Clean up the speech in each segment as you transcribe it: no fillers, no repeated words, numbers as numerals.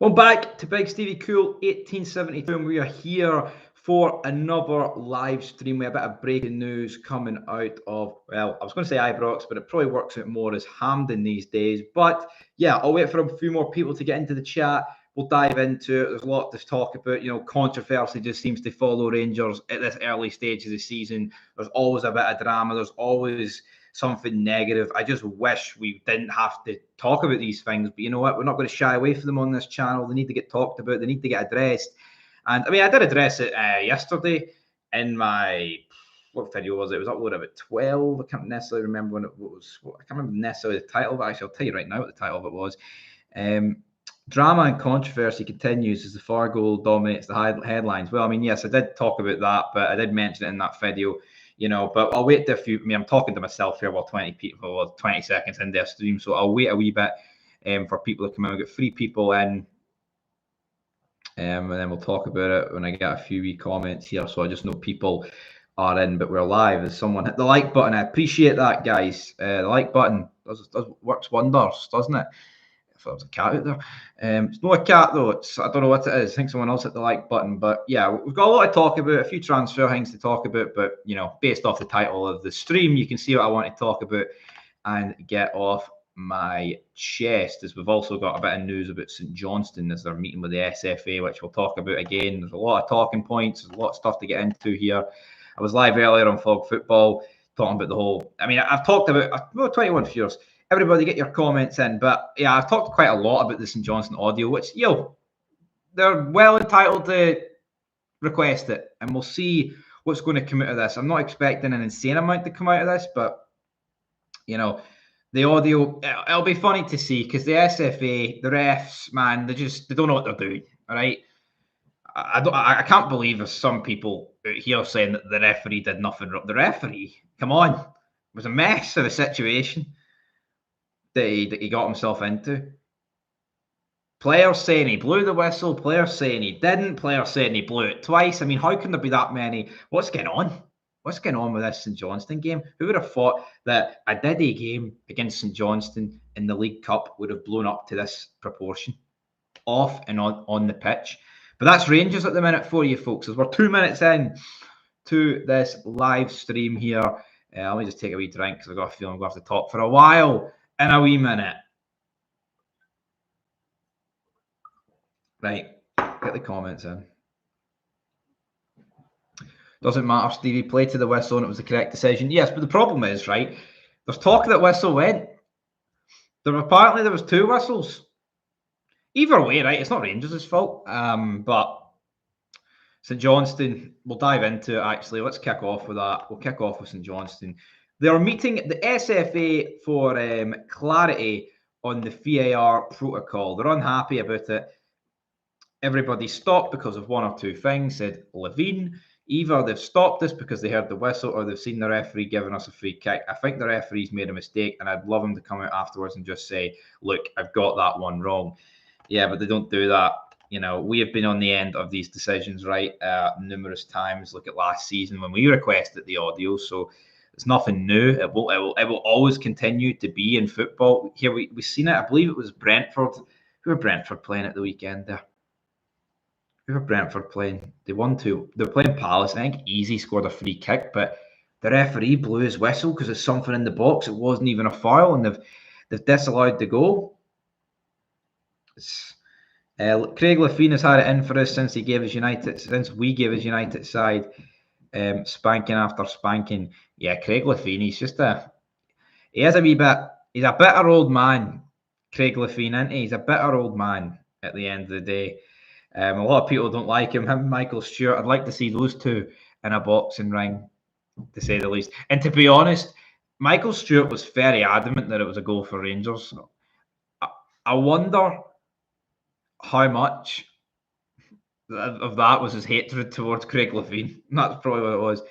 Well, back to Big Stevie Cool 1872, and we are here for another live stream with a bit of breaking news coming out of, well, I was going to say Ibrox, but it probably works out more as Hampden these days. But yeah, I'll wait for a few more people to get into the chat. We'll dive into it. There's a lot to talk about. You know, controversy just seems to follow Rangers at this early stage of the season. There's always a bit of drama. There's always something negative. I just wish we didn't have to talk about these things, but you know what? We're not going to shy away from them on this channel. They need to get talked about. They need to get addressed. And I mean, I did address it yesterday in my, what video was it? It was uploaded about 12. I can't necessarily remember when it was. I can't remember necessarily the title, but actually, I'll tell you right now what the title of it was. Drama and controversy continues as the Far goal dominates the headlines. Well, I mean, yes, I did talk about that, but I did mention it in that video. You know, but I'll wait a few. I mean, I'm talking to myself here while 20 seconds in their stream, so I'll wait a wee bit for people to come in. We've got 3 people in, and then we'll talk about it when I get a few wee comments here. So I just know people are in, but we're live. As someone hit the like button, I appreciate that, guys. The like button does works wonders, doesn't it? If there was a cat out there. It's not a cat though. I don't know what it is. I think someone else hit the like button. But yeah, we've got a lot to talk about, a few transfer things to talk about. But you know, based off the title of the stream, you can see what I want to talk about and get off my chest. As we've also got a bit of news about St Johnstone as they're meeting with the SFA, which we'll talk about again. There's a lot of talking points. There's a lot of stuff to get into here. I was live earlier on Flog Football talking about the whole. I mean, I've talked about 21 viewers. Everybody get your comments in. But yeah, I've talked quite a lot about the St Johnstone audio, which, they're well entitled to request it. And we'll see what's going to come out of this. I'm not expecting an insane amount to come out of this, but, you know, the audio, it'll be funny to see because the SFA, the refs, man, they don't know what they're doing, all right? I can't believe there's some people out here saying that the referee did nothing wrong. The referee, come on, it was a mess of a situation that he got himself into. Players saying he blew the whistle, players saying he didn't, players saying he blew it twice. I mean, how can there be that many? What's going on? What's going on with this St Johnstone game? Who would have thought that a Diddy game against St Johnstone in the League Cup would have blown up to this proportion, off and on the pitch? But that's Rangers at the minute for you folks, as we're 2 minutes in to this live stream here. Let me just take a wee drink because I've got a feeling I'm going to have to talk for a while in a wee minute. Right, get the comments in. Doesn't matter, Stevie played to the whistle and it was the correct decision. Yes, but the problem is, right, there's talk that whistle went. Apparently there was 2 whistles. Either way, right, it's not Rangers' fault. But St Johnstone, we'll dive into it actually. Let's kick off with that. We'll kick off with St Johnstone. They are meeting the SFA for clarity on the VAR protocol. They're unhappy about it. Everybody stopped because of one or two things, said Levine. Either they've stopped us because they heard the whistle or they've seen the referee giving us a free kick. I think the referee's made a mistake, and I'd love him to come out afterwards and just say, look, I've got that one wrong. Yeah, but they don't do that. You know, we have been on the end of these decisions, right, numerous times. Look at last season when we requested the audio. So it's nothing new. It will always continue to be in football. Here we've seen it. I believe it was Brentford. Who were Brentford playing at the weekend there? Who were Brentford playing? They won 2. They were playing Palace. I think Easy scored a free kick, but the referee blew his whistle because there's something in the box. It wasn't even a foul, and they've disallowed the goal. Craig Lafine has had it in for us since we gave his United side spanking after spanking. Yeah, Craig Lafine, he's a bitter old man, Craig Lafine, isn't he? He's a bitter old man at the end of the day. A lot of people don't like him. Him and Michael Stewart, I'd like to see those two in a boxing ring, to say the least. And to be honest, Michael Stewart was very adamant that it was a goal for Rangers. I wonder how much of that was his hatred towards Craig Levine. That's probably what it was.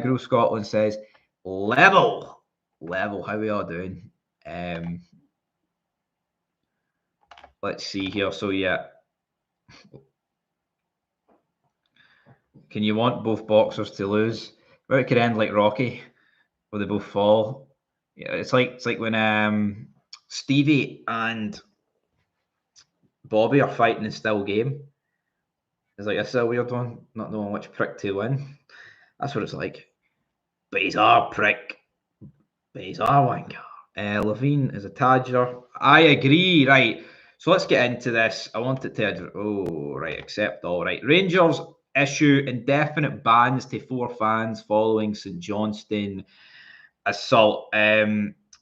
Groove Scotland says, level. How we all doing? Let's see here. So, yeah. Can you want both boxers to lose? But it could end like Rocky, where they both fall. Yeah, it's like when Stevie and Bobby are fighting is still game. It's like, that's a weird one, not knowing which prick to win. That's what it's like. But he's our prick. But he's our wanker. Levine is a Tadger. I agree. Right. So let's get into this. I want it to. Oh, right. Accept all. Right. Rangers issue indefinite bans to 4 fans following St Johnstone assault.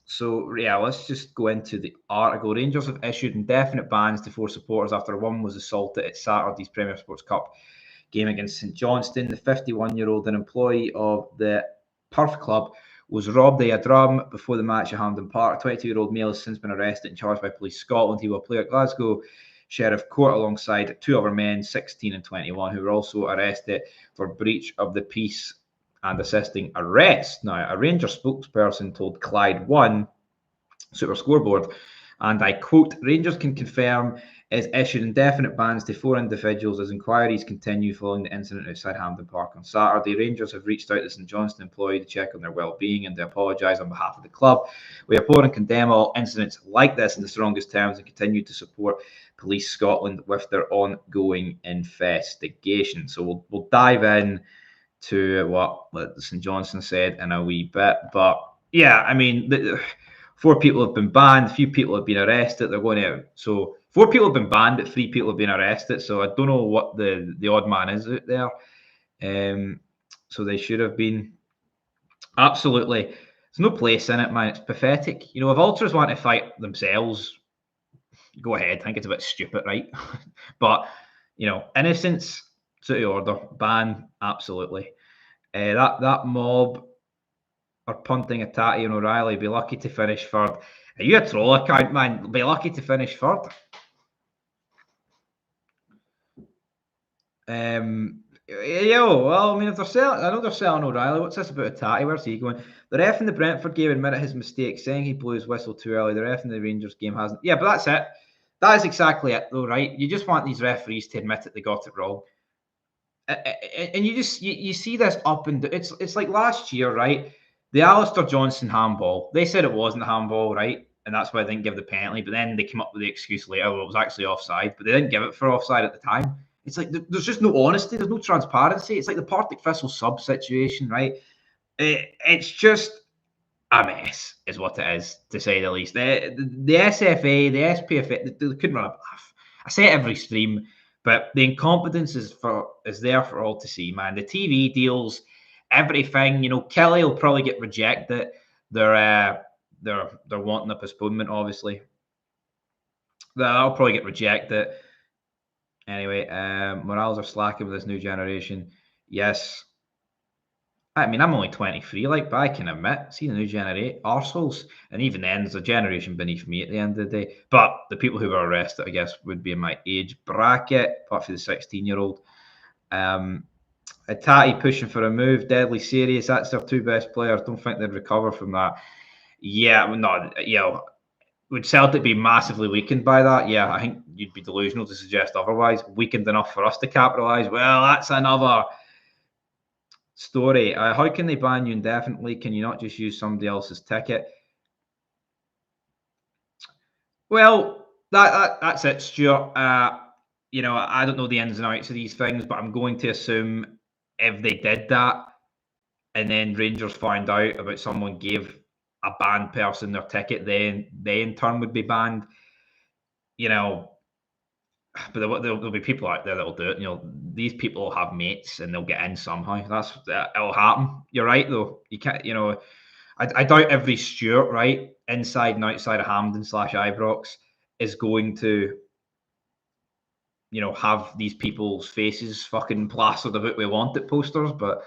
So yeah, let's just go into the article. Rangers have issued indefinite bans to 4 supporters after one was assaulted at Saturday's Premier Sports Cup game against St Johnstone. The 51-year-old, an employee of the Perth club, was robbed of a drum before the match at Hampden Park. A 22-year-old male has since been arrested and charged by Police Scotland. He will play at Glasgow Sheriff Court alongside 2 other men, 16 and 21, who were also arrested for breach of the peace and assisting arrest. Now, a Rangers spokesperson told Clyde One Super Scoreboard, and I quote, Rangers can confirm is issued indefinite bans to 4 individuals as inquiries continue following the incident outside Hampden Park on Saturday. Rangers have reached out to St Johnstone employee to check on their well-being and to apologise on behalf of the club. We abhor and condemn all incidents like this in the strongest terms and continue to support Police Scotland with their ongoing investigation. So we'll dive in to what St Johnstone said in a wee bit. But yeah, I mean, 4 people have been banned, a few people have been arrested. They're going out. So 4 people have been banned, but 3 people have been arrested. So I don't know what the odd man is out there. So they should have been. Absolutely. There's no place in it, man. It's pathetic. You know, if ultras want to fight themselves, go ahead. I think it's a bit stupid, right? But, you know, innocence to the order. Ban, absolutely. That mob are punting a Tatty and O'Reilly. Be lucky to finish third. Are you a troll account, man? Be lucky to finish third. Well, I mean, if they're selling, I know they're selling O'Reilly. What's this about a Tatty? Where's he going? The ref in the Brentford game admitted his mistake, saying he blew his whistle too early. The ref in the Rangers game hasn't. Yeah, but that's it. That is exactly it, though, right? You just want these referees to admit that they got it wrong. And you just you see this up and it's like last year, right? The Alistair Johnson handball. They said it wasn't a handball, right? And that's why they didn't give the penalty. But then they came up with the excuse later, well, it was actually offside, but they didn't give it for offside at the time. It's like there's just no honesty, there's no transparency. It's like the Partick Thistle sub situation, right? It's just a mess, is what it is, to say the least. The SFA, the SPFA, they couldn't run a bath. I say it every stream, but the incompetence is there for all to see, man. The TV deals, everything. You know, Kelly will probably get rejected. They're wanting a postponement, obviously. That'll probably get rejected. Anyway, morals are slacking with this new generation. Yes, I mean, I'm only 23, like, but I can admit, see the new generation, arseholes. And even then, there's a generation beneath me at the end of the day. But the people who were arrested, I guess, would be in my age bracket, apart from the 16-year-old. A Tatty pushing for a move, deadly serious. That's their 2 best players. Don't think they'd recover from that. Yeah, no, you know, would Celtic be massively weakened by that? Yeah, I think you'd be delusional to suggest otherwise. Weakened enough for us to capitalise? Well, that's another story. How can they ban you indefinitely? Can you not just use somebody else's ticket? Well, that's it, Stuart. You know, I don't know the ins and outs of these things, but I'm going to assume if they did that and then Rangers found out about someone gave a banned person their ticket, then they in turn would be banned. You know, but there'll be people out there that'll do it. You know, these people will have mates and they'll get in somehow. It'll happen. You're right though. You can't. You know, I doubt every Stuart, right, inside and outside of Hampden / Ibrox is going to, you know, have these people's faces fucking plastered about we want it posters, but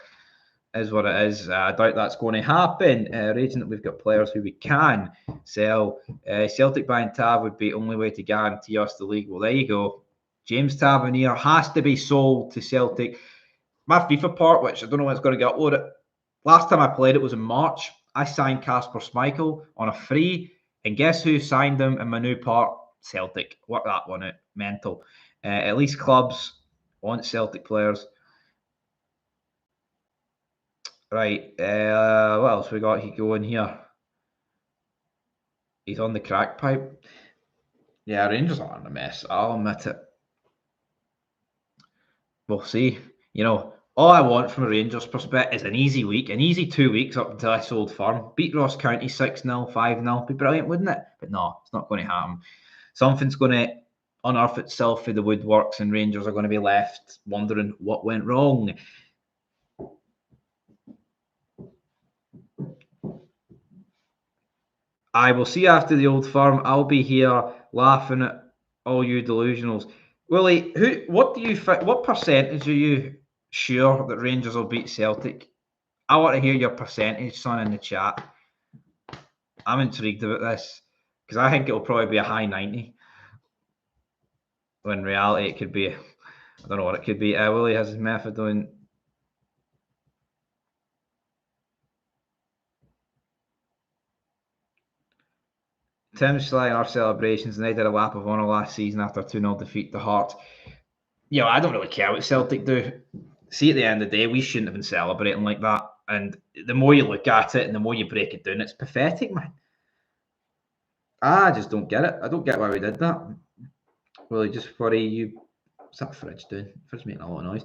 is what it is. I doubt that's going to happen. Raging that we've got players who we can sell. Celtic buying Tav would be the only way to guarantee us the league. Well, there you go. James Tavernier has to be sold to Celtic. My FIFA part, which I don't know when it's going to get uploaded. Last time I played it was in March. I signed Casper Schmeichel on a free, and guess who signed him in my new part? Celtic. Work that one out. Mental. At least clubs want Celtic players. Right. What else we got going here? He's on the crack pipe. Yeah, Rangers aren't a mess. I'll admit it. We'll see. All I want from a Rangers perspective is an easy week, an easy 2 weeks up until this Old Firm. Beat Ross County 6-0, 5-0. Be brilliant, wouldn't it? But no, it's not going to happen. Something's going to unearth itself through the woodworks, and Rangers are going to be left wondering what went wrong. I will see you after the Old Firm. I'll be here laughing at all you delusionals. Willie, what do you think? What percentage are you sure that Rangers will beat Celtic? I want to hear your percentage, son, in the chat. I'm intrigued about this because I think it'll probably be a high 90. When in reality, it could be, I don't know what it could be. Willie has his method doing. Tim Sly and our celebrations, and they did a lap of honour last season after a 2-0 defeat to Hearts. I don't really care what Celtic do. See, at the end of the day, we shouldn't have been celebrating like that. And the more you look at it and the more you break it down, it's pathetic, man. I just don't get it. I don't get why we did that. Well, just worry you. What's that fridge doing? The fridge making a lot of noise.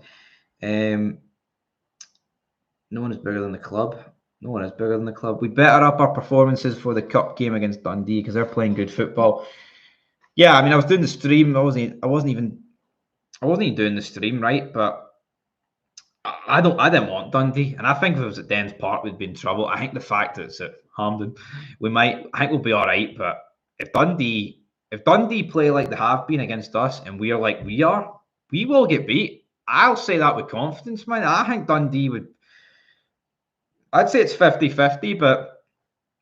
No one is bigger than the club. No one is bigger than the club. We better up our performances for the cup game against Dundee because they're playing good football. Yeah, I mean, I was doing the stream. I wasn't even doing the stream, right? But I didn't want Dundee, and I think if it was at Dens Park, we'd be in trouble. I think the fact that it's at Hampden, I think we'll be all right. But if Dundee play like they have been against us, and we are like we are, we will get beat. I'll say that with confidence, man. I think Dundee would. I'd say it's 50-50, but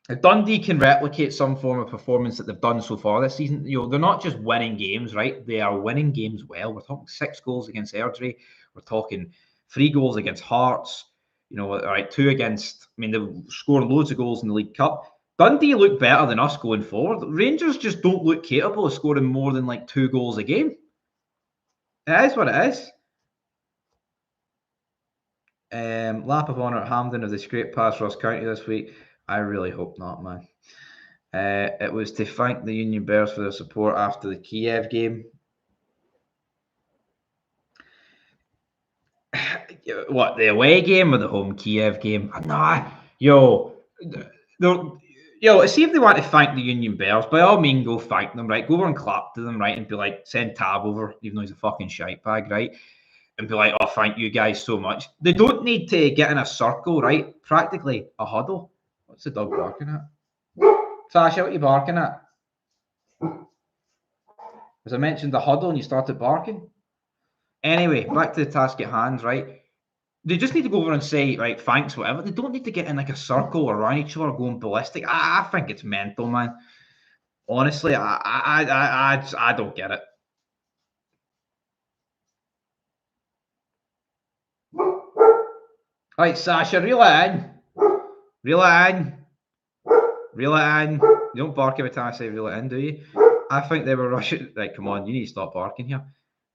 if Dundee can replicate some form of performance that they've done so far this season, they're not just winning games, right? They are winning games well. We're talking 6 goals against Airdrie. We're talking 3 goals against Hearts. All right, 2 against. I mean, they've scored loads of goals in the League Cup. Dundee look better than us going forward. Rangers just don't look capable of scoring more than like 2 goals a game. It is what it is. Lap of honour at Hampden of the scrape past Ross County this week. I really hope not, man. It was to thank the Union Bears for their support after the Kiev game. What, the away game or the home Kiev game? Nah, see if they want to thank the Union Bears, by all means, go thank them, right? Go over and clap to them, right? And be like, send Tab over, even though he's a fucking shite bag, right? And be like, oh, thank you guys so much. They don't need to get in a circle, right? Practically a huddle. What's the dog barking at? Sasha, what are you barking at? As I mentioned, the huddle and you started barking. Anyway, back to the task at hand, right? They just need to go over and say, right, thanks, whatever. They don't need to get in like a circle or around each other going ballistic. I think it's mental, man. Honestly, I don't get it. Right, Sasha, reel it in. Reel it in. Reel it in. You don't bark every time I say reel it in, do you? I think they were Russian. Right, come on, you need to stop barking here.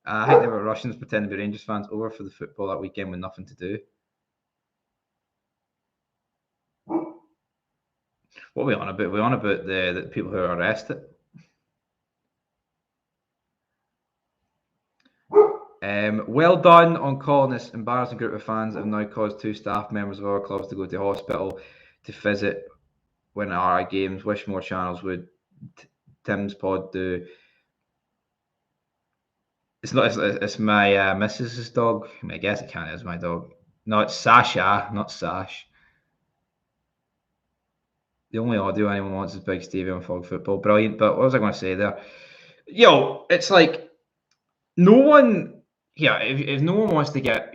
I think they were Russians pretending to be Rangers fans over for the football that weekend with nothing to do. What are we on about? We're on about the people who are arrested. Well done on calling this embarrassing group of fans that have now caused 2 staff members of our clubs to go to hospital to visit when our games. Wish more channels would. Tim's pod do. It's not. It's my missus's dog. I mean, I guess it kind of is my dog. No, it's Sasha, not Sash. The only audio anyone wants is Big Stevie on Fog Football. Brilliant. But what was I going to say there? It's like no one. Yeah, if no one wants to get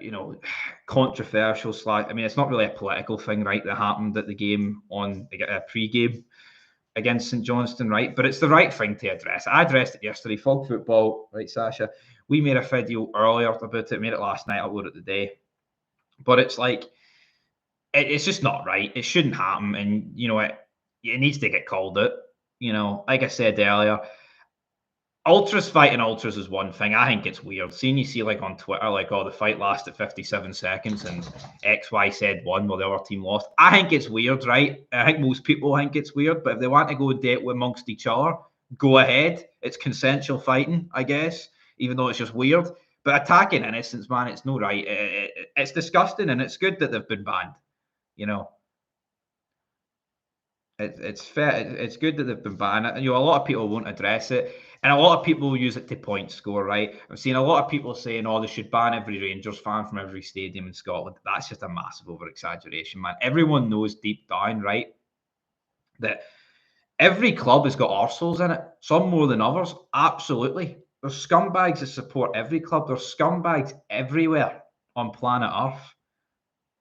controversial I mean, it's not really a political thing, right? That happened at the game on a pre-game against St Johnstone, right? But it's the right thing to address. I addressed it yesterday. Fog Football, right, Sasha? We made a video earlier about it. Made it last night. Uploaded it today. But it's like it's just not right. It shouldn't happen, and it needs to get called out. Like I said earlier. Ultras fighting ultras is one thing. I think it's weird. Seeing you see like on Twitter, like, oh, the fight lasted 57 seconds and XY said won while the other team lost. I think it's weird, right? I think most people think it's weird, but if they want to go date amongst each other, go ahead. It's consensual fighting, I guess, even though it's just weird. But attacking innocents, man, it's no right. It's disgusting, and it's good that they've been banned. You know, it's fair. It's good that they've been banned. And, a lot of people won't address it, and a lot of people will use it to point score. Right? I've seen a lot of people saying, "Oh, they should ban every Rangers fan from every stadium in Scotland." That's just a massive over exaggeration, man. Everyone knows deep down, right, that every club has got arseholes in it, some more than others. Absolutely. There's scumbags that support every club. There's scumbags everywhere on planet Earth.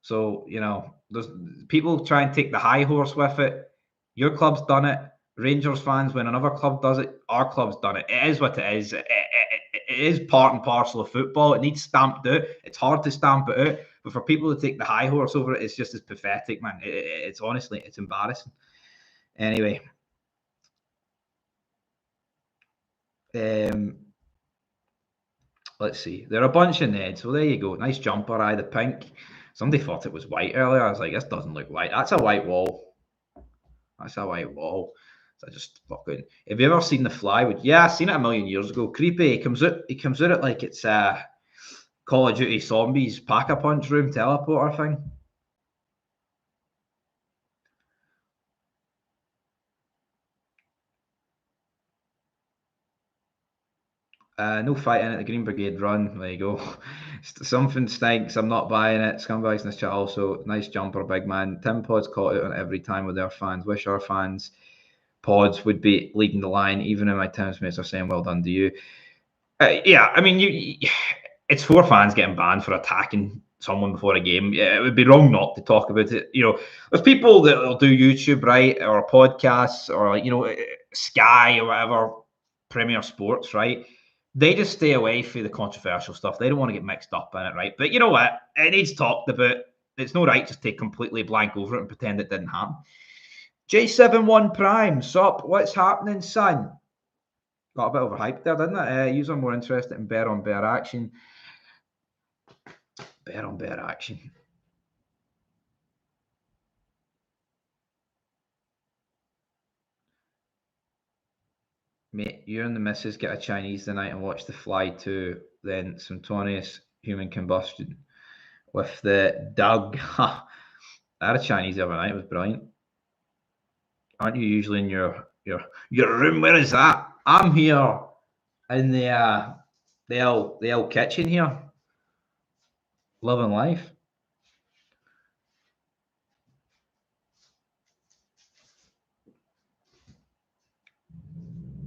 So, there's people try and take the high horse with it. Your club's done it. Rangers fans, when another club does it, our club's done it. It is what it is. It is part and parcel of football. It needs stamped out. It's hard to stamp it out. But for people to take the high horse over it, it's just as pathetic, man. It's honestly, it's embarrassing. Anyway, let's see. They're a bunch of Neds. Well, there you go. Nice jumper, the pink. Somebody thought it was white earlier. I was like, this doesn't look white. That's a white wall. That's a white wall. So I just fucking. Have you ever seen The Fly? Yeah, I seen it a million years ago. Creepy. He comes out at like it's Call of Duty Zombies Pack-a-Punch room teleporter thing. No fighting at the Green Brigade run. There you go. Something stinks. I'm not buying it. Scumbags in this chat also. Nice jumper, big man. Tim Pod's caught out on every time with their fans. Wish our fans, Pods, would be leading the line. Even if my teammates are saying well done to you. Yeah, I mean, it's for fans getting banned for attacking someone before a game. Yeah, it would be wrong not to talk about it. There's people that will do YouTube, right, or podcasts, or Sky or whatever, Premier Sports, right. They just stay away from the controversial stuff. They don't want to get mixed up in it, right? But you know what? It needs talked about. It's no right just to completely blank over it and pretend it didn't happen. J71 Prime, sup? What's happening, son? Got a bit overhyped there, didn't it? User more interested in bear on bear action. Bear on bear action. Mate, you and the missus get a Chinese tonight and watch The Fly 2, then Simultaneous Human Combustion with the Doug. I had a Chinese the other night. It was brilliant. Aren't you usually in your room? Where is that? I'm here in the old kitchen here, living life.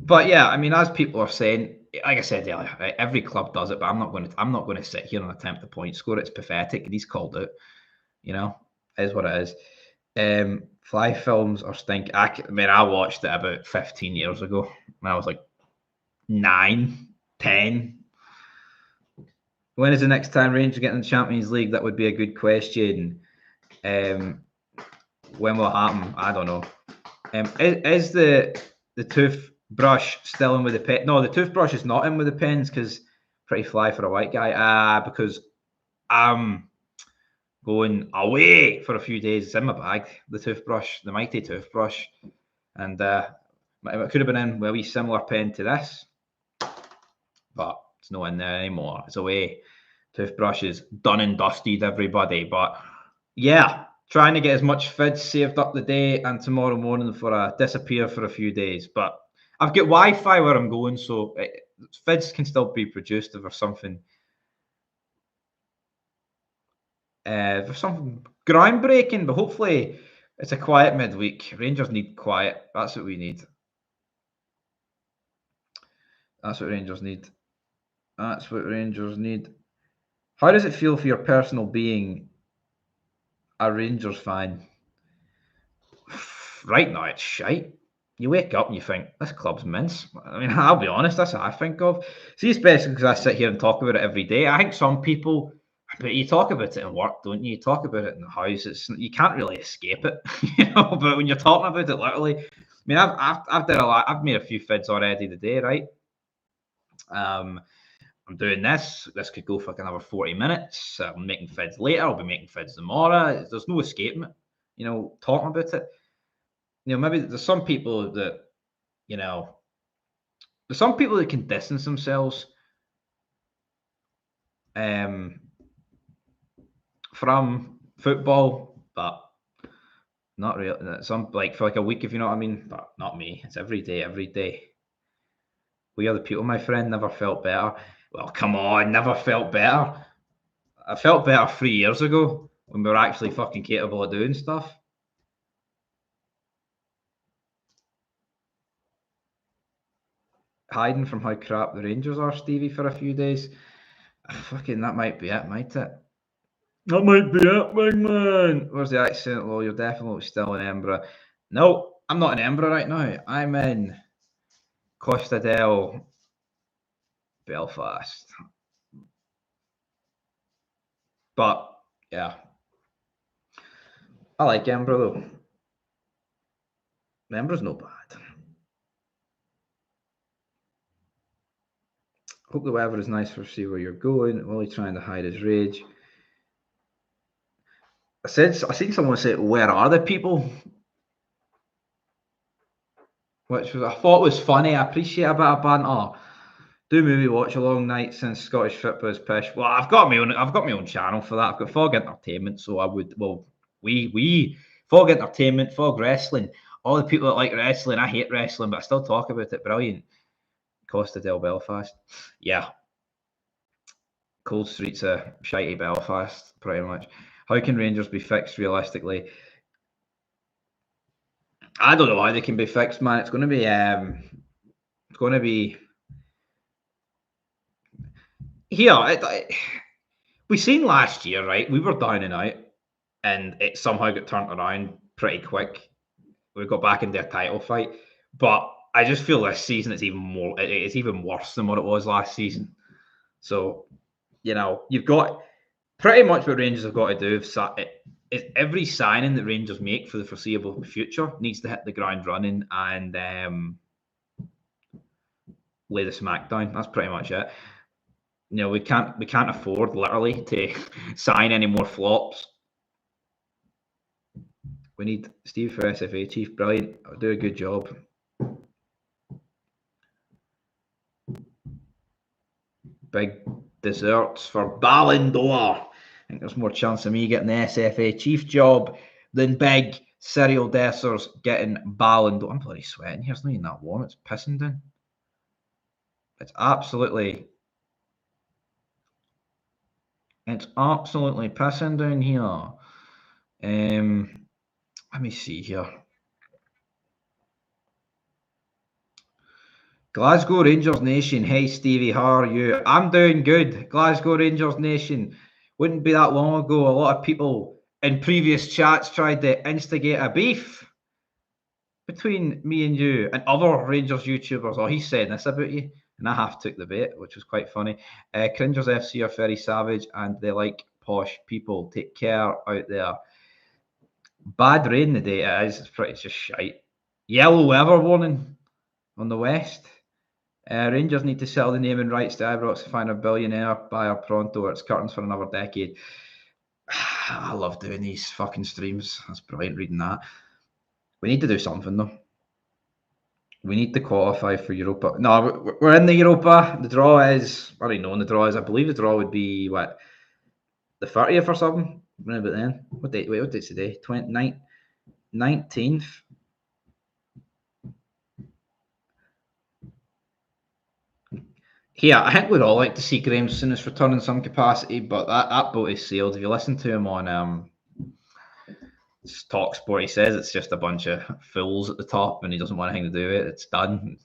But yeah, I mean, as people are saying, like I said earlier, right, every club does it, but I'm not going to sit here and attempt a point score. It's pathetic, and he's called out. Is what it is. Fly films are stink. I mean, I watched it about 15 years ago when I was like 9, 10. When is the next time Rangers get in the Champions League? That would be a good question. When will it happen? I don't know. Is the toothbrush still in with the pen? No, the toothbrush is not in with the pens because pretty fly for a white guy. Because I'm going away for a few days. It's in my bag. The toothbrush, the mighty toothbrush, and it could have been in with a wee similar pen to this, but it's not in there anymore. It's away. Toothbrush is done and dusted, everybody. But yeah, trying to get as much fids saved up the day and tomorrow morning for a disappear for a few days. But I've got Wi-Fi where I'm going, so fids can still be produced if there's something groundbreaking. But hopefully it's a quiet midweek. Rangers need quiet. That's what we need. That's what Rangers need. That's what Rangers need. How does it feel for your personal being a Rangers fan? Right now, it's shite. You wake up and you think, this club's mince. I mean, I'll be honest, that's what I think of. See, especially because I sit here and talk about it every day. I think some people, but you talk about it in work, don't you? You talk about it in the house. You can't really escape it, But when you're talking about it, literally, I mean, I've done a lot. I've made a few fids already today, right? I'm doing this. This could go for like another 40 minutes. I'm making fids later. I'll be making fids tomorrow. There's no escaping it. Talking about it. Maybe there's some people that, There's some people that can distance themselves from football, but not really. Some like for like a week, if you know what I mean. But not me. It's every day, every day. We are the people, my friend. Never felt better. Well, come on, never felt better. I felt better 3 years ago when we were actually fucking capable of doing stuff. Hiding from how crap the Rangers are, Stevie, for a few days. Fucking that might be it, might it? That might be it, big man. Where's the accent? Well, you're definitely still in Edinburgh. No, I'm not in Edinburgh right now. I'm in Costa del Belfast. But yeah, I like Edinburgh though. Edinburgh's no bad. Hope the weather is nice for see where you're going. Willie trying to hide his rage. I seen someone say, "Where are the people?" Which I thought was funny. I appreciate a bit of banter. Do movie watch a long night since Scottish football is pish. Well, I've got my own channel for that. I've got Fog Entertainment, so I would we Fog Entertainment, Fog Wrestling. All the people that like wrestling, I hate wrestling, but I still talk about it. Brilliant. Costa del Belfast. Yeah. Cold streets of shitey Belfast, pretty much. How can Rangers be fixed realistically? I don't know how they can be fixed, man. It's going to be here. We seen last year, right? We were down and out, and it somehow got turned around pretty quick. We got back into a title fight, but I just feel this season it's even more. It's even worse than what it was last season. So, you've got pretty much what Rangers have got to do. Every signing that Rangers make for the foreseeable future needs to hit the ground running and lay the smack down. That's pretty much it. We can't afford literally to sign any more flops. We need Steve for SFA chief. Brilliant. I'll do a good job. Big desserts for Ballon d'Or. I think there's more chance of me getting the SFA chief job than big cereal dessers getting Ballon d'Or. I'm bloody sweating here. It's not even that warm. It's pissing down. It's absolutely pissing down here. Let me see here. Glasgow Rangers Nation. Hey Stevie, how are you? I'm doing good. Glasgow Rangers Nation. Wouldn't be that long ago. A lot of people in previous chats tried to instigate a beef between me and you and other Rangers YouTubers. Oh, he's saying this about you. And I half took the bait, which was quite funny. Cringers FC are very savage and they like posh people. Take care out there. Bad rain the day it is. It's just shite. Yellow weather warning on the west. Rangers need to sell the naming rights to Ibrox to find a billionaire buyer pronto, or it's curtains for another decade. I love doing these fucking streams. That's brilliant reading that. We need to do something though. We need to qualify for Europa. No, we're in the Europa. The draw is, I already know when the draw is. I believe the draw would be what, the 30th or something. When about then? What date? Wait, what date's today? 29th, 19th. Yeah, I think we'd all like to see Graham Souness return in some capacity, but that boat is sailed. If you listen to him on Talk Sport, he says it's just a bunch of fools at the top and he doesn't want anything to do with it. It's done.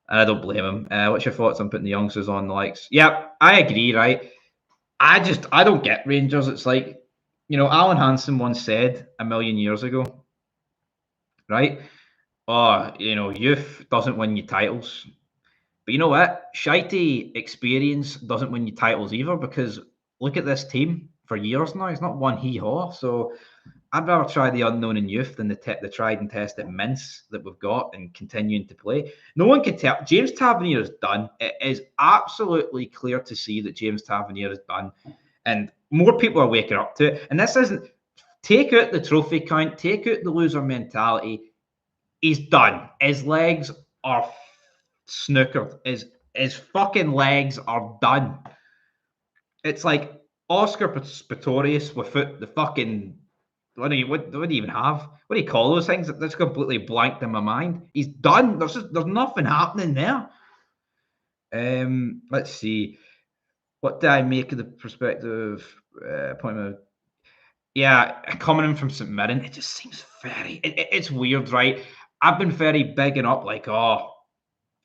And I don't blame him. What's your thoughts on putting the youngsters on the likes? Yeah, I agree, right? I don't get Rangers. It's like, Alan Hansen once said a million years ago, right? Oh, youth doesn't win you titles. But you know what? Shitey experience doesn't win you titles either, because look at this team for years now. It's not one hee-haw. So I'd rather try the unknown in youth than the tried and tested mints that we've got and continuing to play. No one can tell. James Tavernier is done. It is absolutely clear to see that James Tavernier is done. And more people are waking up to it. And this isn't, take out the trophy count, take out the loser mentality. He's done. His legs are snookered. His fucking legs are done. It's like Oscar Pistorius without the fucking what do you even have? What do you call those things? That's completely blanked in my mind. He's done. There's nothing happening there. Let's see. What did I make of the perspective appointment? Yeah, coming in from St Mirren, it just seems it's weird, right? I've been very bigging up, like, oh,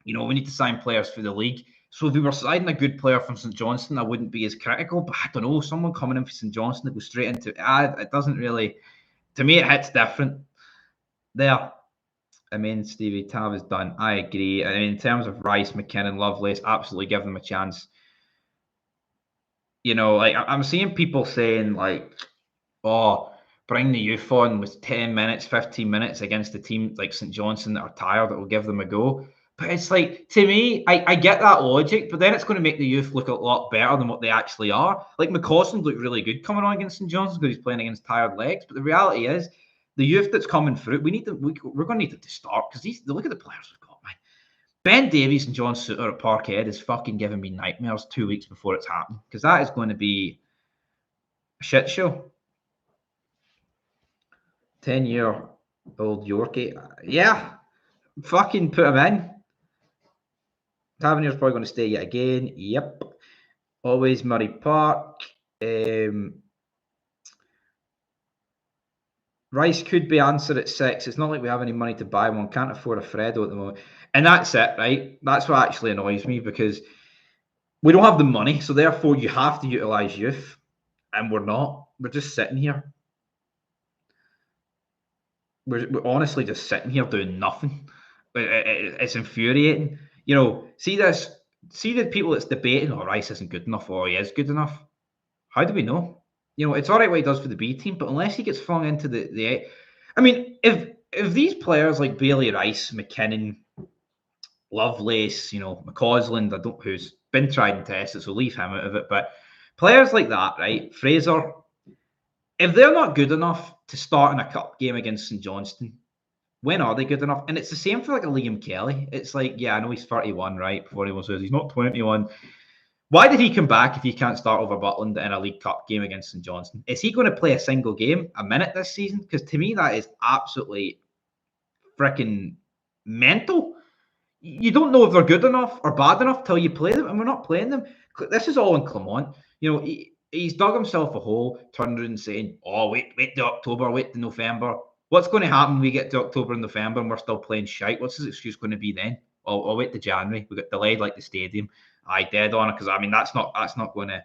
we need to sign players for the league. So if we were signing a good player from St Johnstone, I wouldn't be as critical. But I don't know, someone coming in for St Johnstone that goes straight into it doesn't really. To me, it hits different there. I mean, Stevie Tav is done. I agree. I mean, in terms of Rice, McKinnon, Lovelace, absolutely give them a chance. Like I'm seeing people saying like, "Oh, bring the youth on with 10 minutes, 15 minutes against the team like St Johnstone that are tired. That will give them a go." But it's like, to me, I get that logic, but then it's going to make the youth look a lot better than what they actually are. Like McCausland looked really good coming on against St Johnstone because he's playing against tired legs. But the reality is, the youth that's coming through, we're going to need them to start because look at the players we've got, man. Ben Davies and John Souttar at Parkhead is fucking giving me nightmares 2 weeks before it's happening because that is going to be a shit show. 10-year-old Yorkie. Yeah, fucking put him in. Tavernier's probably going to stay yet again. Yep. Always Murray Park. Rice could be answered at 6. It's not like we have any money to buy one. Can't afford a Fredo at the moment. And that's it, right? That's what actually annoys me because we don't have the money. So therefore, you have to utilise youth. And we're not. We're just sitting here. We're honestly just sitting here doing nothing. It's infuriating. See this. See the people that's debating, oh, Rice isn't good enough, or he is good enough. How do we know? It's all right what he does for the B team, but unless he gets flung into the I mean, if these players like Bailey Rice, McKinnon, Lovelace, McCausland, who's been tried and tested, so leave him out of it. But players like that, right? Fraser, if they're not good enough to start in a cup game against St Johnstone, when are they good enough? And it's the same for like a Liam Kelly. It's like, yeah, I know he's 31, right? Before anyone says he's not 21. Why did he come back if he can't start over Butland in a League Cup game against St Johnstone? Is he going to play a single game, a minute this season? Because to me, that is absolutely freaking mental. You don't know if they're good enough or bad enough till you play them, and we're not playing them. This is all in Clement. He's dug himself a hole, turned around and saying, "Oh, wait to October, wait to November." What's going to happen when we get to October and November and we're still playing shite? What's his excuse going to be then? I'll wait to January. We got delayed like the stadium. I dead on it because I mean that's not going to,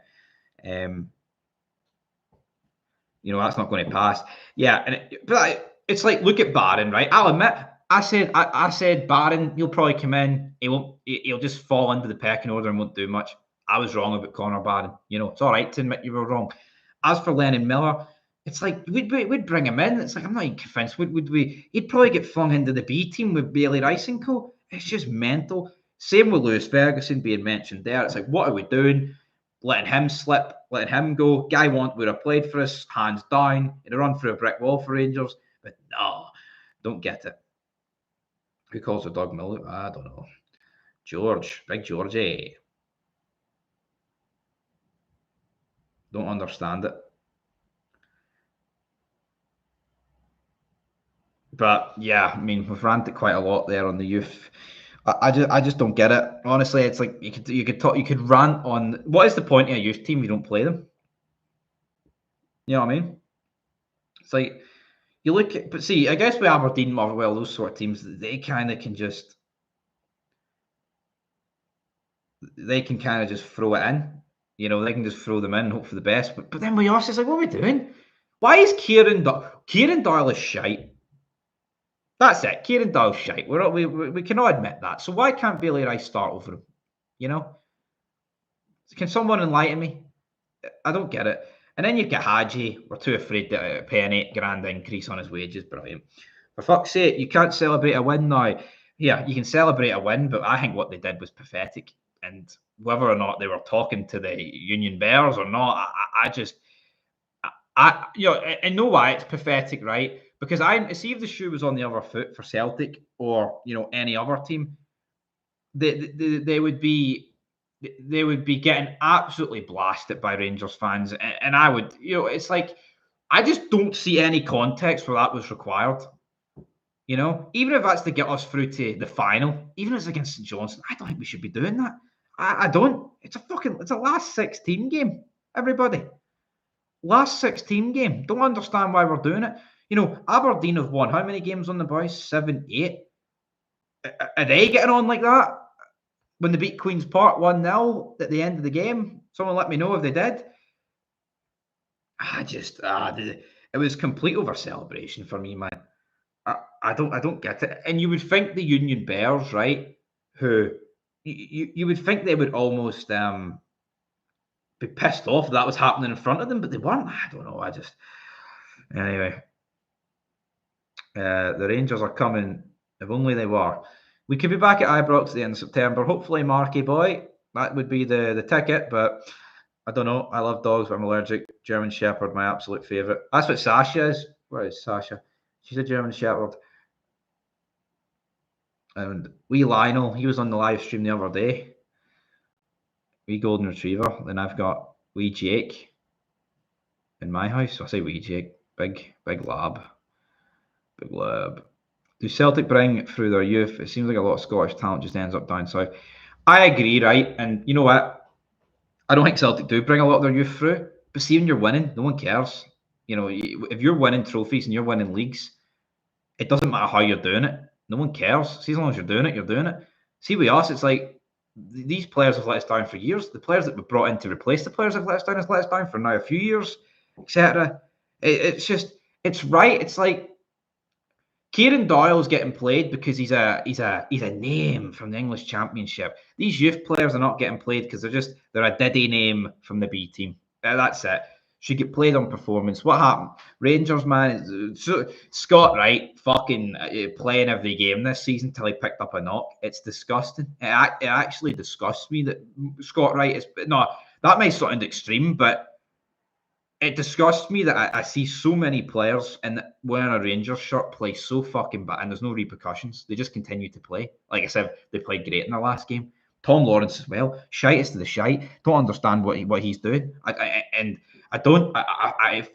that's not going to pass. Yeah, but it's like look at Barron, right? I'll admit I said Barron, he'll probably come in. He'll just fall into the pecking order and won't do much. I was wrong about Connor Barron. It's all right to admit you were wrong. As for Lennon Miller, it's like we'd bring him in. It's like I'm not even convinced. Would we? He'd probably get flung into the B team with Bailey Rice and co. It's just mental. Same with Lewis Ferguson being mentioned there. It's like, what are we doing? Letting him slip, letting him go. Guy would have played for us, hands down. He'd have run through a brick wall for Rangers. But no, don't get it. Who calls the dog Miller? I don't know. George, Big Georgie. Don't understand it. But yeah, I mean, we've ranted quite a lot there on the youth. I just don't get it. Honestly, it's like you could rant on what is the point of a youth team if you don't play them? You know what I mean? It's like you look at, but see, I guess with Aberdeen, Motherwell, those sort of teams, they kind of can just throw it in. They can just throw them in, hope for the best. But then with us, it's like, what are we doing? Why is Kieran Doyle is shite? That's it. Kieran Doyle's shite. We cannot admit that. So why can't Bailey Rice start over him? Can someone enlighten me? I don't get it. And then you get Hadji. We're too afraid to pay an $8,000 increase on his wages. Brilliant. For fuck's sake, you can't celebrate a win now. Yeah, you can celebrate a win, but I think what they did was pathetic. And whether or not they were talking to the Union Bears or not, I know why it's pathetic, right? Because I see if the shoe was on the other foot for Celtic or any other team, they would be getting absolutely blasted by Rangers fans, and I would, it's like I just don't see any context where that was required. Even if that's to get us through to the final, even if it's against St Johnstone, I don't think we should be doing that. I don't. It's a last 16 game, everybody. Last 16 game. Don't understand why we're doing it. Aberdeen have won how many games on the boys? 7, 8. Are they getting on like that? When they beat Queen's Park 1-0 at the end of the game? Someone let me know if they did. It was complete over celebration for me, man. I don't get it. And you would think the Union Bears, right? Who you would think they would almost be pissed off that was happening in front of them, but they weren't. I don't know. Anyway. The Rangers are coming. If only they were. We could be back at Ibrox at the end of September. Hopefully, Marky boy. That would be the ticket, but I don't know. I love dogs, but I'm allergic. German Shepherd, my absolute favourite. That's what Sasha is. Where is Sasha? She's a German Shepherd. And wee Lionel, he was on the live stream the other day. Wee Golden Retriever. Then I've got wee Jake in my house. I say wee Jake. Big lab. Big lab. Do Celtic bring through their youth? It seems like a lot of Scottish talent just ends up down south. I agree, right? And you know what? I don't think Celtic do bring a lot of their youth through. But see, when you're winning, no one cares. If you're winning trophies and you're winning leagues, it doesn't matter how you're doing it. No one cares. See, as long as you're doing it, you're doing it. See, with us, it's like these players have let us down for years. The players that were brought in to replace the players have let us down has let us down for now a few years, etc. It's right. It's like Kieran Doyle's getting played because he's a name from the English Championship. These youth players are not getting played because they're a Diddy name from the B team. That's it. Should get played on performance. What happened? Rangers, man. Scott Wright fucking playing every game this season till he picked up a knock. It's disgusting. It actually disgusts me that Scott Wright is. No, that may sound extreme, but it disgusts me that I see so many players wearing a Rangers shirt play so fucking bad, and there's no repercussions. They just continue to play. Like I said, they played great in their last game. Tom Lawrence as well. Shitest to the shite. Don't understand what he's doing. It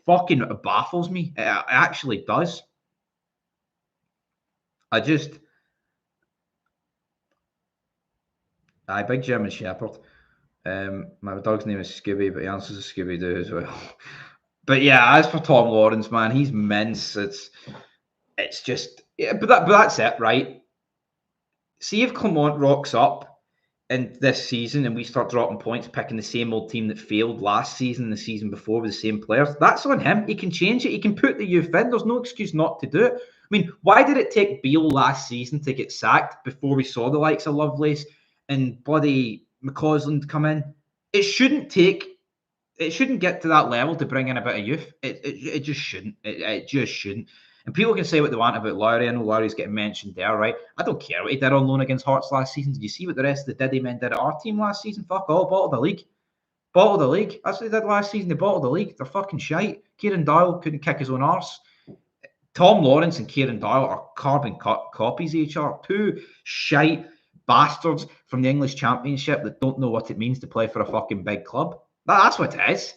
fucking baffles me. It actually does. Big German Shepherd. My dog's name is Scooby, but he answers to Scooby Doo as well. But yeah, as for Tom Lawrence, man, he's mince. It's just, yeah, but that's it, right? See if Clement rocks up in this season and we start dropping points, picking the same old team that failed last season, the season before with the same players. That's on him. He can change it. He can put the youth in. There's no excuse not to do it. I mean, why did it take Beale last season to get sacked before we saw the likes of Lovelace and bloody McCausland come in? It shouldn't get to that level to bring in a bit of youth. It just shouldn't. It just shouldn't. And people can say what they want about Lowry. I know Lowry's getting mentioned there, right? I don't care what he did on loan against Hearts last season. Did you see what the rest of the Diddy men did at our team last season? Fuck all, bottled the league. Bottled the league. That's what they did last season. They bottled the league. They're fucking shite. Kieran Doyle couldn't kick his own arse. Tom Lawrence and Kieran Doyle are carbon copies of each other. Two shite bastards from the English Championship that don't know what it means to play for a fucking big club. That's what it is.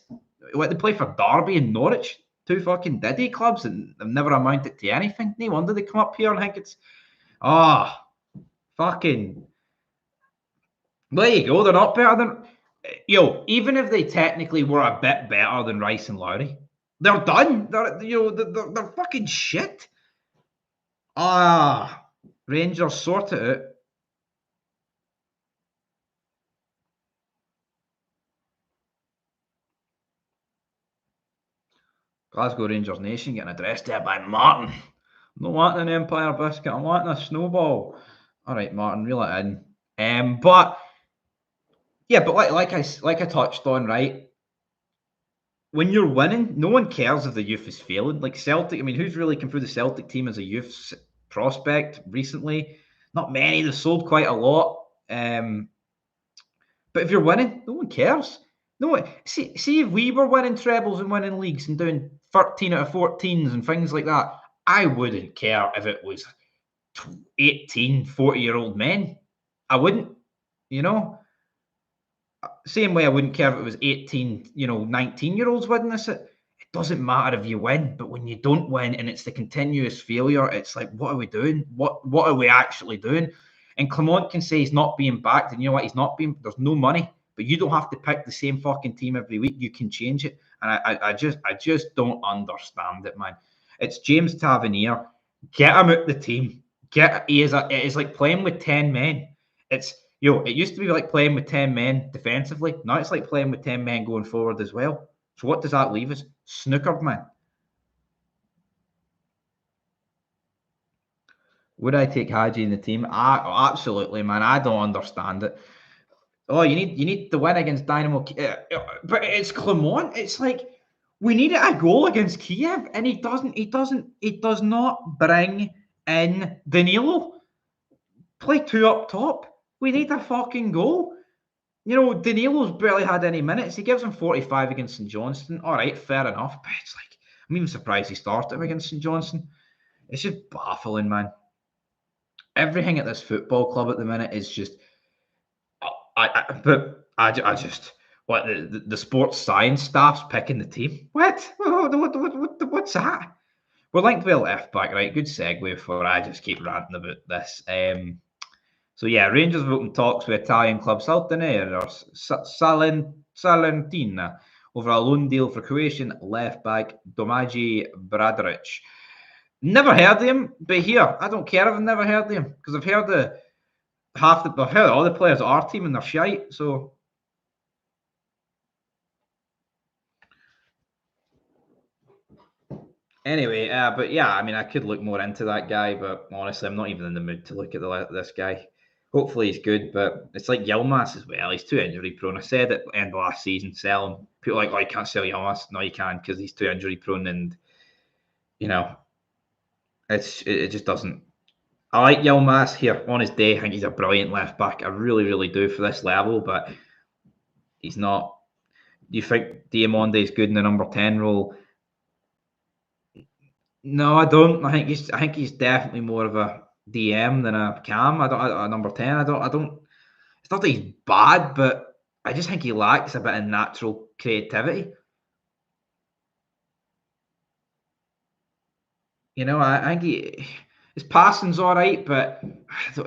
What they play for Derby and Norwich, two fucking Diddy clubs, and they've never amounted to anything. No wonder they come up here and think it's fucking. There you go. They're not better than even if they technically were a bit better than Rice and Lowry, they're done. They're fucking shit. Rangers sort it out. Glasgow Rangers Nation getting addressed there by Martin. I'm not wanting an Empire biscuit. I'm wanting a snowball. All right, Martin, reel it in. But like I touched on, right? When you're winning, no one cares if the youth is failing. Like Celtic, I mean, who's really come through the Celtic team as a youth prospect recently? Not many. They've sold quite a lot. But if you're winning, no one cares. No one. See if we were winning trebles and winning leagues and doing 13 out of 14s and things like that, I wouldn't care if it was 18, 40-year-old men. I wouldn't, you know, same way I wouldn't care if it was 18, 19-year-olds winning this. It doesn't matter if you win, but when you don't win and it's the continuous failure, it's like, what are we doing? What are we actually doing? And Clement can say he's not being backed, and you know what? He's not being. There's no money, but you don't have to pick the same fucking team every week. You can change it, and I just don't understand it, man. It's James Tavernier. Get him out the team. It is like playing with 10 men. It used to be like playing with 10 men defensively. Now it's like playing with 10 men going forward as well. So what does that leave us? Snookered, man. Would I take Haji in the team? Absolutely, man. I don't understand it. Oh, you need the win against Dynamo, but it's Clement. It's like we needed a goal against Kiev, and he doesn't. He does not bring in Danilo. Play two up top. We need a fucking goal. Danilo's barely had any minutes. He gives him 45 against St Johnstone. All right, fair enough. But it's like, I'm even surprised he started him against St Johnstone. It's just baffling, man. Everything at this football club at the minute is just. I just. What, the sports science staff's picking the team? What's that? We're linked with a left back, right? Good segue before I just keep ranting about this. So yeah, Rangers have opened talks with Italian club Salernitana or Salentina over a loan deal for Croatian left back Domaji Bradaric. Never heard of him, but here I don't care if I've never heard of him because I've heard I've heard all the players at our team and they're shite. So anyway, but yeah, I mean, I could look more into that guy, but honestly, I'm not even in the mood to look at this guy. Hopefully he's good, but it's like Yilmaz as well. He's too injury prone. I said at the end of last season, sell him. People are like, oh, you can't sell Yilmaz. No, you can because he's too injury prone, and you know, it just doesn't. I like Yilmaz here on his day. I think he's a brilliant left back. I really, really do for this level, but he's not. Do you think Diamonde is good in the number 10 role? No, I don't. I think he's definitely more of a DM than a cam. I don't a number 10. I don't. It's not that he's bad, but I just think he lacks a bit of natural creativity. I think his passing's all right, but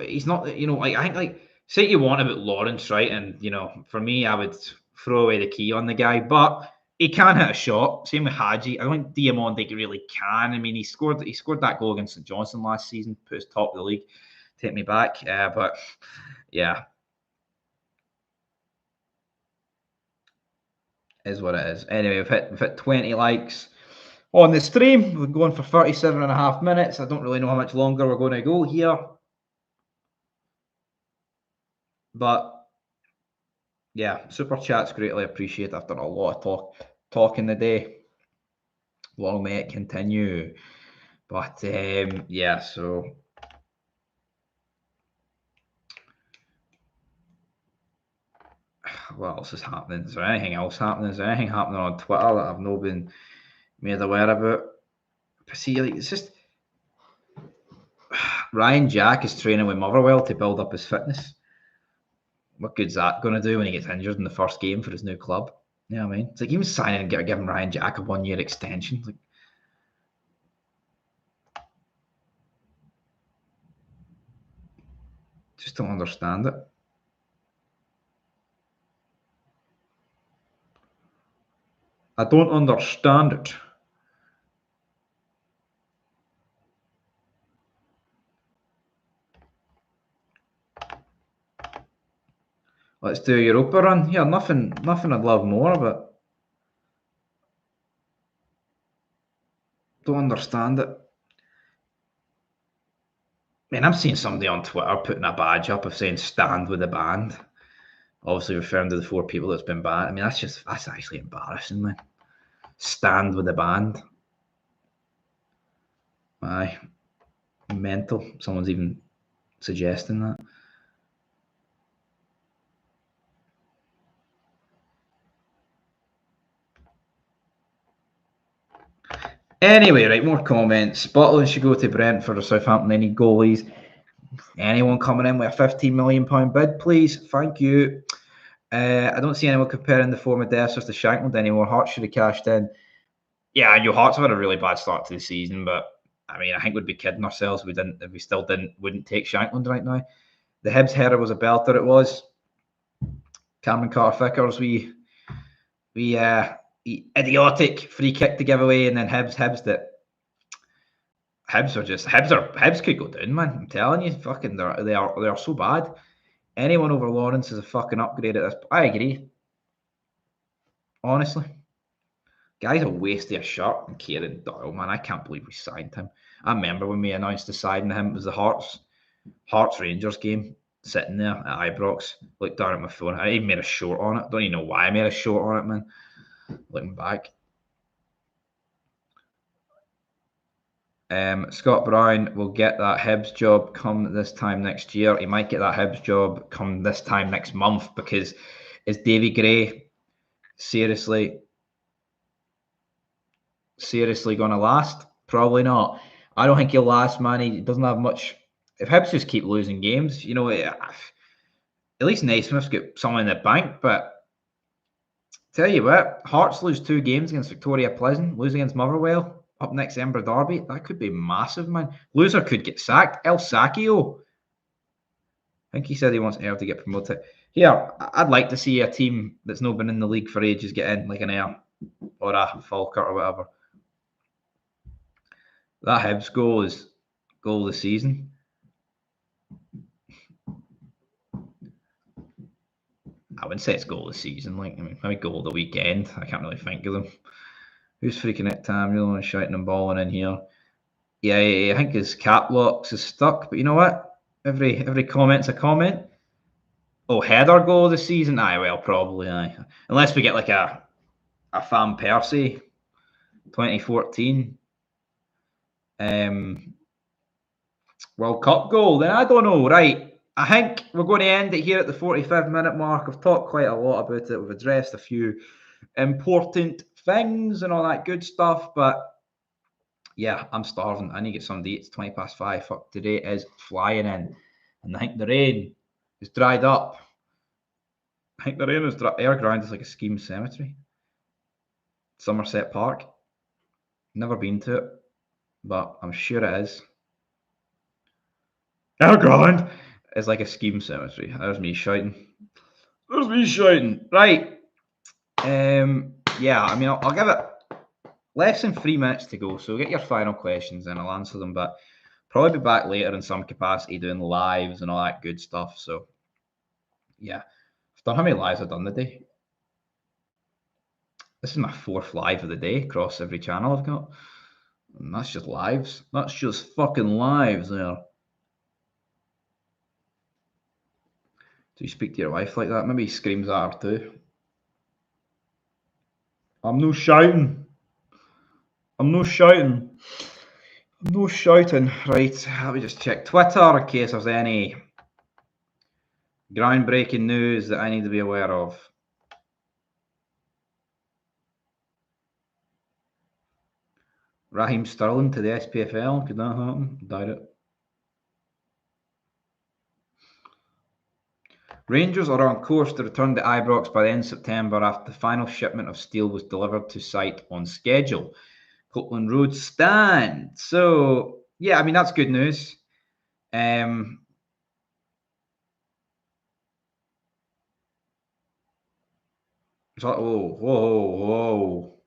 he's not. Like I think say what you want about Lawrence, right? And for me, I would throw away the key on the guy, but he can hit a shot. Same with Hadji. I don't think Diamonde really can. I mean, he scored that goal against St Johnstone last season, put us top of the league. Take me back, but yeah, is what it is. Anyway, we've hit 20 likes on the stream. We're going for 37 and a half minutes. I don't really know how much longer we're going to go here. But yeah, super chat's greatly appreciated. I've done a lot of talking today. Long may it continue. But yeah, so what else is happening? Is there anything else happening? Is there anything happening on Twitter that I've not been made aware about? But see, like, it's just Ryan Jack is training with Motherwell to build up his fitness. What good's that going to do when he gets injured in the first game for his new club? You know what I mean? It's like even signing and giving Ryan Jack a 1 year extension. Like, just don't understand it. I don't understand it. Let's do a Europa run. Yeah, nothing I'd love more, but don't understand it. I mean, I'm seeing somebody on Twitter putting a badge up of saying "stand with the band," obviously referring to the 4 people that's been banned. I mean, that's actually embarrassing, man. Stand with the band. Aye, mental. Someone's even suggesting that. Anyway, right, more comments. Butland should go to Brentford or Southampton. They need goalies. Anyone coming in with a £15 million bid, please? Thank you. I don't see anyone comparing the former Dessers to Shankland anymore. Hearts should have cashed in. Yeah, your Hearts have had a really bad start to the season, but I mean, I think we'd be kidding ourselves if we still wouldn't take Shankland right now. The Hibs header was a belter. It was. Cameron Carter-Vickers, we idiotic free kick to give away, and then Hibs could go down, man. I'm telling you, fucking they are so bad. Anyone over Lawrence is a fucking upgrade at this. I agree. Honestly. Guy's a waste of a shirt. And Kieran Doyle, man, I can't believe we signed him. I remember when we announced the signing him, it was the Hearts Rangers game, sitting there at Ibrox, looked down at my phone. I even made a short on it. Don't even know why I made a short on it, man. Looking back. Scott Brown will get that Hibs job come this time next year. He might get that Hibs job come this time next month, because is Davy Gray seriously going to last? Probably not. I don't think he'll last, man. He doesn't have much. If Hibs just keep losing games, you know, at least Naismith's got someone in the bank. But tell you what, Hearts lose 2 games against Victoria Pleasant, lose against Motherwell, up next Edinburgh Derby. That could be massive, man. Loser could get sacked. El Sacchio. I think he said he wants Ayr to get promoted. Here, I'd like to see a team that's not been in the league for ages get in, like an Ayr or a Falkirk or whatever. That Hibs goal is goal of the season. I wouldn't say it's goal of the season. Like, I mean, maybe goal of the weekend. I can't really think of them. Who's freaking it? Tam, you're the one shouting and balling in here. Yeah, I think his cap locks is stuck. But you know what? Every comment's a comment. Oh, header goal of the season? Aye, well, probably, aye. Unless we get like a Van Persie 2014 World Cup goal, then I don't know. Right, I think we're going to end it here at the 45-minute mark. I've talked quite a lot about it. We've addressed a few important things and all that good stuff, but yeah, I'm starving. I need to get something to eat. It's 5:20. Fuck, today is flying in, and I think the rain is dried up. I think the rain is dry. Ayr Ground is like a scheme cemetery. Somerset Park. Never been to it, but I'm sure it is. Ayr Ground is like a scheme cemetery. There's me shouting. Right. Yeah, I mean, I'll give it less than 3 minutes to go, so get your final questions and I'll answer them, but probably be back later in some capacity doing lives and all that good stuff. So yeah, I've done how many lives I've done today. This is my 4th live of the day across every channel I've got. And that's just lives. That's just fucking lives there. Do you speak to your wife like that? Maybe he screams at her too. I'm no shouting. Right, let me just check Twitter in case there's any groundbreaking news that I need to be aware of. Raheem Sterling to the SPFL. Could that happen? Doubt it. Rangers are on course to return to Ibrox by the end of September after the final shipment of steel was delivered to site on schedule. Copeland Road stand. So, yeah, I mean, that's good news. Whoa.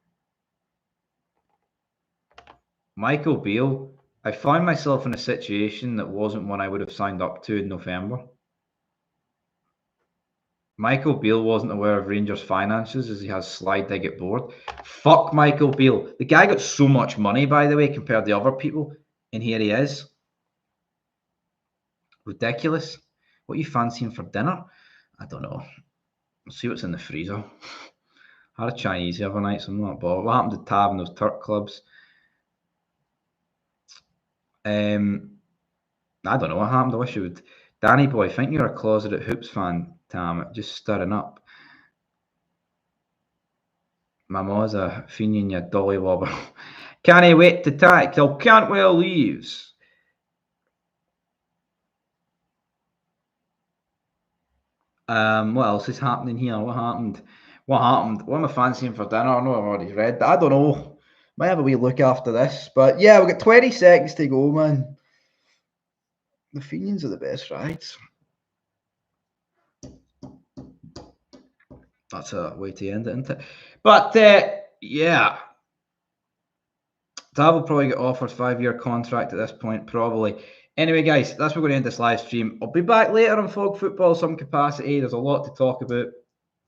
Michael Beale, I found myself in a situation that wasn't one I would have signed up to in November. Michael Beale wasn't aware of Rangers' finances as he has slide digit board. Fuck Michael Beale. The guy got so much money, by the way, compared to other people, and here he is. Ridiculous. What are you fancying for dinner? I don't know. Let's see what's in the freezer. I had a Chinese the other night, so I'm not bothered. What happened to Tab and those Turk clubs? I don't know what happened. I wish you would. Danny boy, think you're a closeted Hoops fan, Tam. Just stirring up. My ma's a fiend your dolly wobber. Can't wait to tack till Cantwell leaves. What else is happening here? What happened? What happened? What am I fancying for dinner? I know I've already read that. I don't know. Might have a wee look after this. But yeah, we've got 20 seconds to go, man. The Fenians are the best rides. That's a way to end it, isn't it? But yeah, Tav will probably get offered 5-year contract at this point, probably. Anyway, guys, that's where we're going to end this live stream. I'll be back later on Fog Football, some capacity. There's a lot to talk about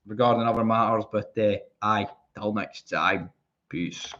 regarding other matters, but aye, till next time. Peace.